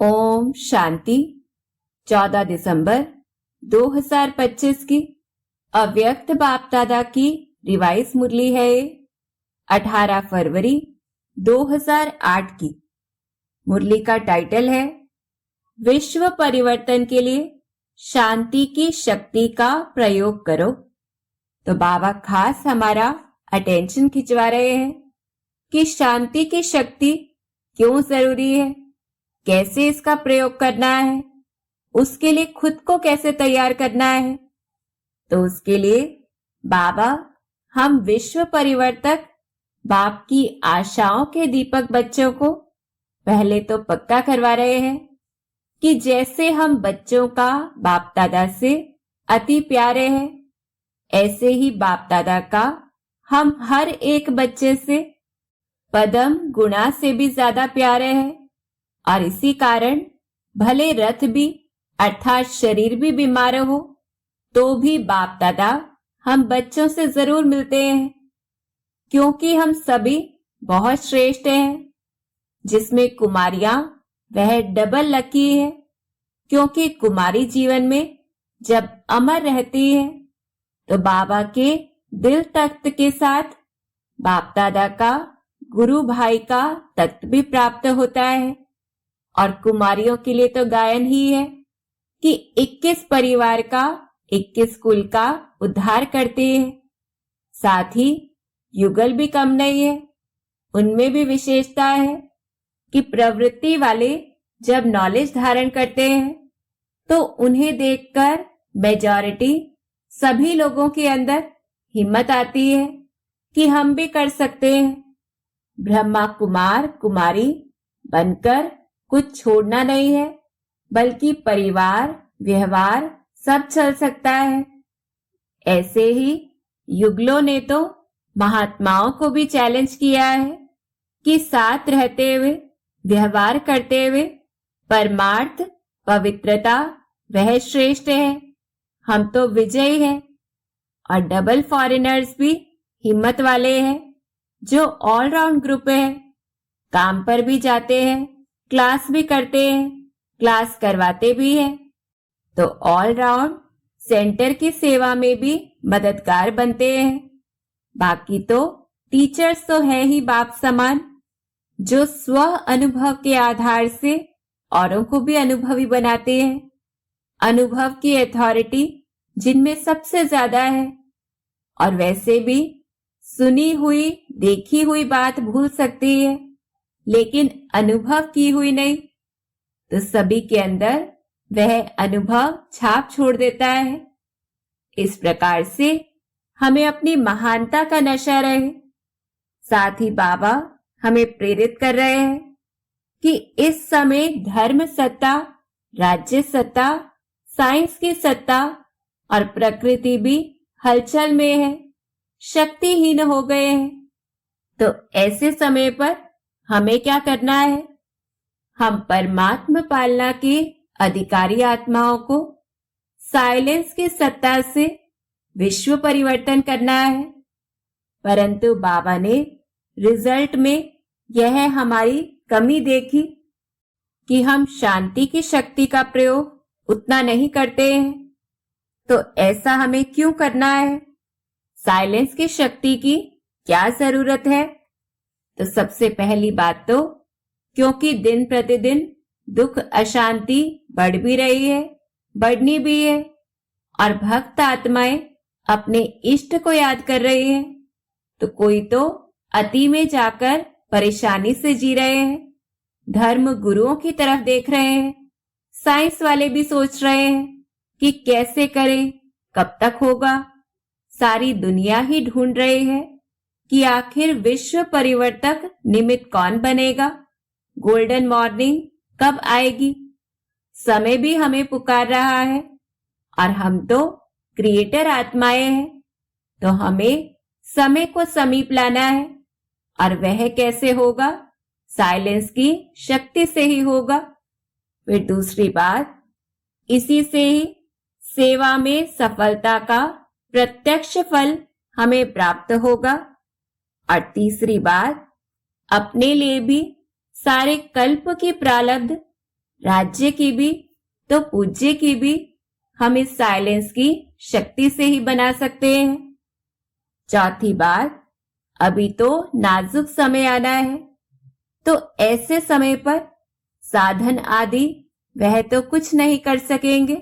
ओम शांति। 14 दिसंबर 2025 की अव्यक्त बाप दादा की रिवाइज मुरली है। 18 फरवरी 2008 की मुरली का टाइटल है विश्व परिवर्तन के लिए शांति की शक्ति का प्रयोग करो। तो बाबा खास हमारा अटेंशन खिंचवा रहे हैं कि शांति की शक्ति क्यों जरूरी है, कैसे इसका प्रयोग करना है, उसके लिए खुद को कैसे तैयार करना है। तो उसके लिए बाबा हम विश्व परिवर्तक बाप की आशाओं के दीपक बच्चों को पहले तो पक्का करवा रहे हैं कि जैसे हम बच्चों का बाप दादा से अति प्यारे हैं, ऐसे ही बाप दादा का हम हर एक बच्चे से पदम गुणा से भी ज्यादा प्यारे हैं। और इसी कारण भले रथ भी अर्थात शरीर भी बीमार हो तो भी बाप दादा हम बच्चों से जरूर मिलते हैं, क्योंकि हम सभी बहुत श्रेष्ठ हैं। जिसमें कुमारियां वह डबल लकी है, क्योंकि कुमारी जीवन में जब अमर रहती है तो बाबा के दिल तख्त के साथ बाप दादा का गुरु भाई का तख्त भी प्राप्त होता है। और कुमारियों के लिए तो गायन ही है कि 21 परिवार का 21 कुल का उद्धार करते हैं। साथ ही युगल भी कम नहीं है, उनमें भी विशेषता है कि प्रवृत्ति वाले जब नॉलेज धारण करते हैं तो उन्हें देखकर मेजॉरिटी सभी लोगों के अंदर हिम्मत आती है कि हम भी कर सकते हैं। ब्रह्मा कुमार कुमारी बनकर कुछ छोड़ना नहीं है, बल्कि परिवार व्यवहार सब चल सकता है। ऐसे ही युगलों ने तो महात्माओं को भी चैलेंज किया है कि साथ रहते हुए व्यवहार करते हुए परमार्थ पवित्रता वह श्रेष्ठ है, हम तो विजयी हैं। और डबल फॉरेनर्स भी हिम्मत वाले हैं जो ऑलराउंड ग्रुप है, काम पर भी जाते हैं, क्लास भी करते हैं, क्लास करवाते भी हैं। तो ऑलराउंड सेंटर की सेवा में भी मददगार बनते हैं। बाकी तो टीचर्स तो है ही बाप समान, जो स्व अनुभव के आधार से औरों को भी अनुभवी बनाते हैं। अनुभव की अथॉरिटी जिनमें सबसे ज्यादा है। और वैसे भी सुनी हुई देखी हुई बात भूल सकती है, लेकिन अनुभव की हुई नहीं। तो सभी के अंदर वह अनुभव छाप छोड़ देता है। इस प्रकार से हमें अपनी महानता का नशा रहे। साथ ही बाबा हमें प्रेरित कर रहे हैं कि इस समय धर्म सत्ता, राज्य सत्ता, साइंस की सत्ता और प्रकृति भी हलचल में है, शक्तिहीन हो गए हैं। तो ऐसे समय पर हमें क्या करना है? हम परमात्मा पालना के अधिकारी आत्माओं को साइलेंस की सत्ता से विश्व परिवर्तन करना है। परंतु बाबा ने रिजल्ट में यह हमारी कमी देखी कि हम शांति की शक्ति का प्रयोग उतना नहीं करते हैं। तो ऐसा हमें क्यों करना है? साइलेंस की शक्ति की क्या जरूरत है? तो सबसे पहली बात तो क्योंकि दिन प्रतिदिन दुख अशांति बढ़ भी रही है, बढ़नी भी है, और भक्त आत्माएं अपने इष्ट को याद कर रही हैं। तो कोई तो अति में जाकर परेशानी से जी रहे हैं, धर्म गुरुओं की तरफ देख रहे हैं। साइंस वाले भी सोच रहे हैं कि कैसे करें, कब तक होगा। सारी दुनिया ही ढूंढ रही है कि आखिर विश्व परिवर्तक निमित्त कौन बनेगा, गोल्डन मॉर्निंग कब आएगी। समय भी हमें पुकार रहा है, और हम तो क्रिएटर आत्माएं हैं, तो हमें समय को समीप लाना है। और वह कैसे होगा? साइलेंस की शक्ति से ही होगा। फिर दूसरी बात, इसी से ही सेवा में सफलता का प्रत्यक्ष फल हमें प्राप्त होगा। और तीसरी बात, अपने लिए भी सारे कल्प की प्रारब्ध राज्य की भी तो पूज्य की भी हम इस साइलेंस की शक्ति से ही बना सकते हैं। चौथी बात, अभी तो नाजुक समय आना है, तो ऐसे समय पर साधन आदि वह तो कुछ नहीं कर सकेंगे।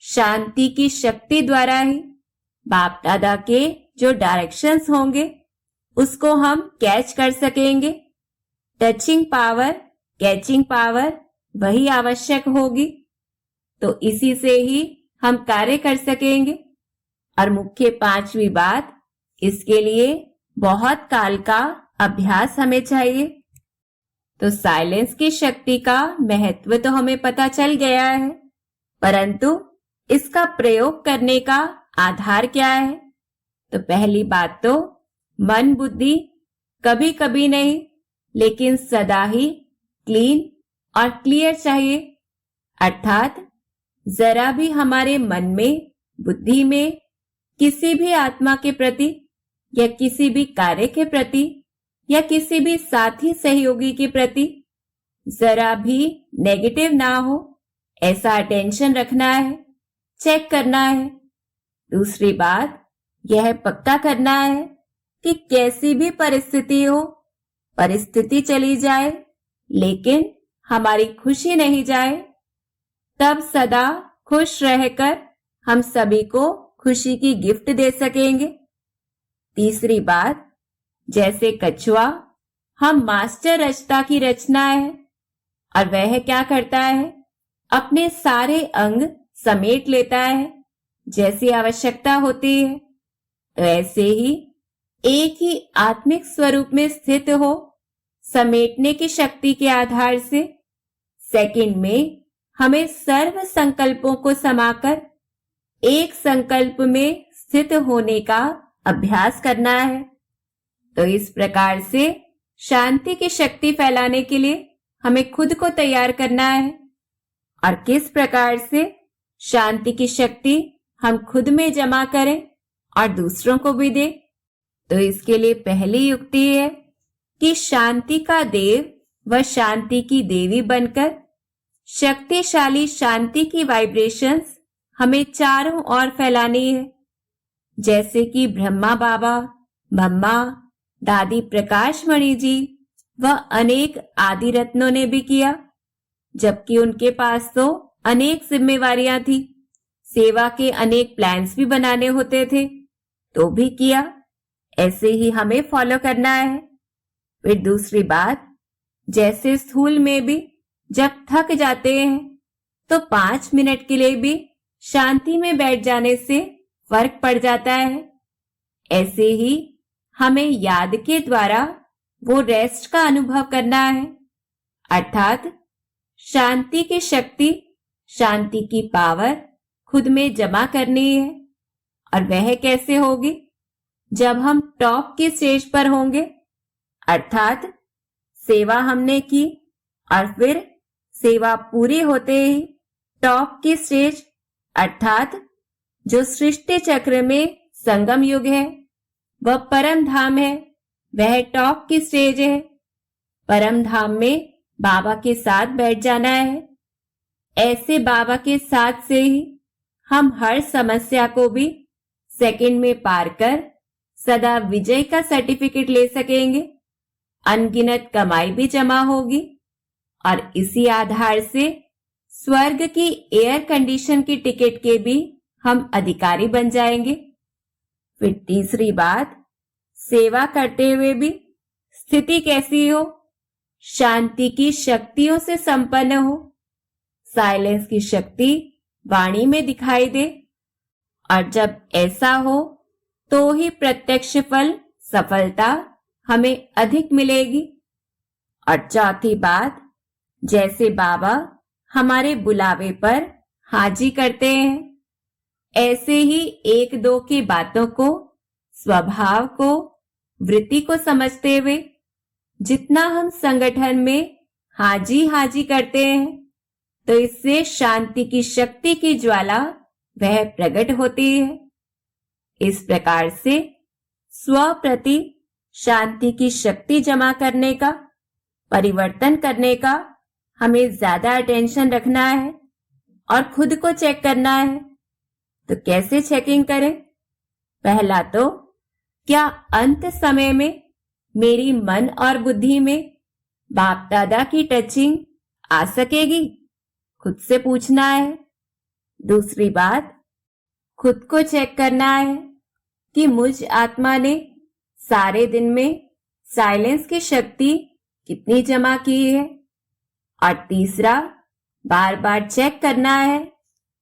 शांति की शक्ति द्वारा ही बाप दादा के जो डायरेक्शंस होंगे उसको हम कैच कर सकेंगे। टचिंग पावर, कैचिंग पावर वही आवश्यक होगी, तो इसी से ही हम कार्य कर सकेंगे। और मुख्य पांचवी बात, इसके लिए बहुत काल का अभ्यास हमें चाहिए। तो साइलेंस की शक्ति का महत्व तो हमें पता चल गया है, परंतु इसका प्रयोग करने का आधार क्या है? तो पहली बात तो मन बुद्धि कभी कभी नहीं, लेकिन सदा ही क्लीन और क्लियर चाहिए। अर्थात जरा भी हमारे मन में, बुद्धि में किसी भी आत्मा के प्रति या किसी भी कार्य के प्रति या किसी भी साथी सहयोगी के प्रति जरा भी नेगेटिव ना हो, ऐसा अटेंशन रखना है, चेक करना है। दूसरी बात, यह पक्का करना है कि कैसी भी परिस्थिति हो, परिस्थिति चली जाए लेकिन हमारी खुशी नहीं जाए, तब सदा खुश रहकर हम सभी को खुशी की गिफ्ट दे सकेंगे। तीसरी बात, जैसे कछुआ हम मास्टर रचता की रचना है और वह क्या करता है, अपने सारे अंग समेट लेता है जैसी आवश्यकता होती है। तो ऐसे ही एक ही आत्मिक स्वरूप में स्थित हो, समेटने की शक्ति के आधार से सेकंड में हमें सर्व संकल्पों को समाकर एक संकल्प में स्थित होने का अभ्यास करना है। तो इस प्रकार से शांति की शक्ति फैलाने के लिए हमें खुद को तैयार करना है। और किस प्रकार से शांति की शक्ति हम खुद में जमा करें और दूसरों को भी दें? तो इसके लिए पहली युक्ति है कि शांति का देव व शांति की देवी बनकर शक्तिशाली शांति की वाइब्रेशंस हमें चारों ओर फैलानी है। जैसे कि ब्रह्मा बाबा, मम्मा, दादी प्रकाश मणि जी व अनेक आदि रत्नों ने भी किया, जबकि उनके पास तो अनेक जिम्मेवारियां थी, सेवा के अनेक प्लान्स भी बनाने होते थे, तो भी किया। ऐसे ही हमें फॉलो करना है। फिर दूसरी बात, जैसे स्कूल में भी जब थक जाते हैं तो 5 मिनट के लिए भी शांति में बैठ जाने से फर्क पड़ जाता है, ऐसे ही हमें याद के द्वारा वो रेस्ट का अनुभव करना है। अर्थात शांति की शक्ति, शांति की पावर खुद में जमा करनी है। और वह कैसे होगी? जब हम टॉप की स्टेज पर होंगे, अर्थात सेवा हमने की और फिर सेवा पूरी होते ही टॉप की स्टेज, अर्थात जो सृष्टि चक्र में संगम युग है, वह परम धाम है, वह टॉप की स्टेज है। परम धाम में बाबा के साथ बैठ जाना है। ऐसे बाबा के साथ से ही हम हर समस्या को भी सेकंड में पार कर सदा विजय का सर्टिफिकेट ले सकेंगे। अनगिनत कमाई भी जमा होगी और इसी आधार से स्वर्ग की एयर कंडीशन की टिकट के भी हम अधिकारी बन जाएंगे। फिर तीसरी बात, सेवा करते हुए भी स्थिति कैसी हो? शांति की शक्तियों से संपन्न हो, साइलेंस की शक्ति वाणी में दिखाई दे। और जब ऐसा हो तो ही प्रत्यक्ष फल, सफलता हमें अधिक मिलेगी। और चौथी बात, जैसे बाबा हमारे बुलावे पर हाजी करते हैं, ऐसे ही एक दो की बातों को, स्वभाव को, वृत्ति को समझते हुए जितना हम संगठन में हाजी हाजी करते हैं, तो इससे शांति की शक्ति की ज्वाला वह प्रकट होती है। इस प्रकार से स्व प्रति शांति की शक्ति जमा करने का, परिवर्तन करने का हमें ज्यादा अटेंशन रखना है और खुद को चेक करना है, तो कैसे चेकिंग करें? पहला तो, क्या अंत समय में मेरी मन और बुद्धि में बाप दादा की टचिंग आ सकेगी? खुद से पूछना है। दूसरी बात, खुद को चेक करना है कि मुझ आत्मा ने सारे दिन में साइलेंस की शक्ति कितनी जमा की है। और तीसरा, बार बार चेक करना है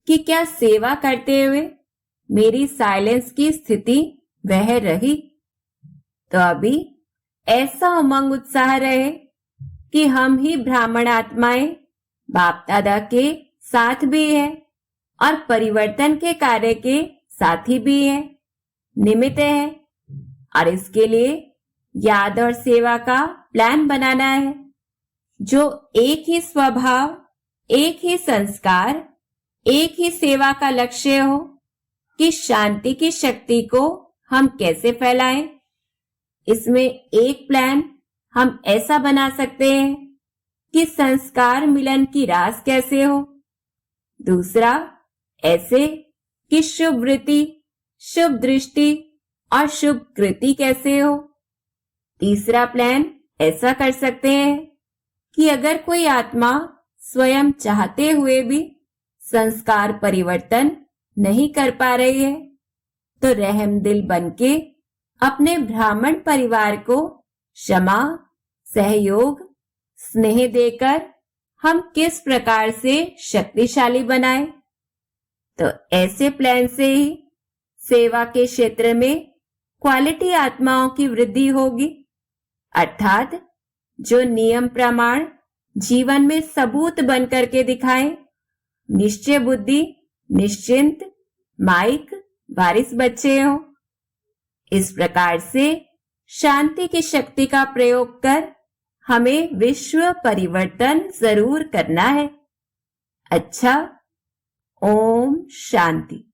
कि क्या सेवा करते हुए मेरी साइलेंस की स्थिति वह रही। तो अभी ऐसा उमंग उत्साह रहे कि हम ही ब्राह्मण आत्माएं बाप दादा के साथ भी हैं और परिवर्तन के कार्य के साथी भी हैं, निमित्त हैं। और इसके लिए याद और सेवा का प्लान बनाना है, जो एक ही स्वभाव, एक ही संस्कार, एक ही सेवा का लक्ष्य हो कि शांति की शक्ति को हम कैसे फैलाएं। इसमें एक प्लान हम ऐसा बना सकते हैं कि संस्कार मिलन की रास कैसे हो। दूसरा, ऐसे कि शुभ वृत्ति, शुभ दृष्टि और शुभ कृति कैसे हो। तीसरा प्लान ऐसा कर सकते हैं कि अगर कोई आत्मा स्वयं चाहते हुए भी संस्कार परिवर्तन नहीं कर पा रही है, तो रहमदिल बनके अपने ब्राह्मण परिवार को क्षमा, सहयोग, स्नेह देकर हम किस प्रकार से शक्तिशाली बनाएं। तो ऐसे प्लान से ही सेवा के क्षेत्र में क्वालिटी आत्माओं की वृद्धि होगी, अर्थात जो नियम प्रमाण जीवन में सबूत बन करके दिखाएं, निश्चय बुद्धि, निश्चिंत, माइक, वारिस बच्चे हो। इस प्रकार से शांति की शक्ति का प्रयोग कर हमें विश्व परिवर्तन जरूर करना है। अच्छा, ओम शांति।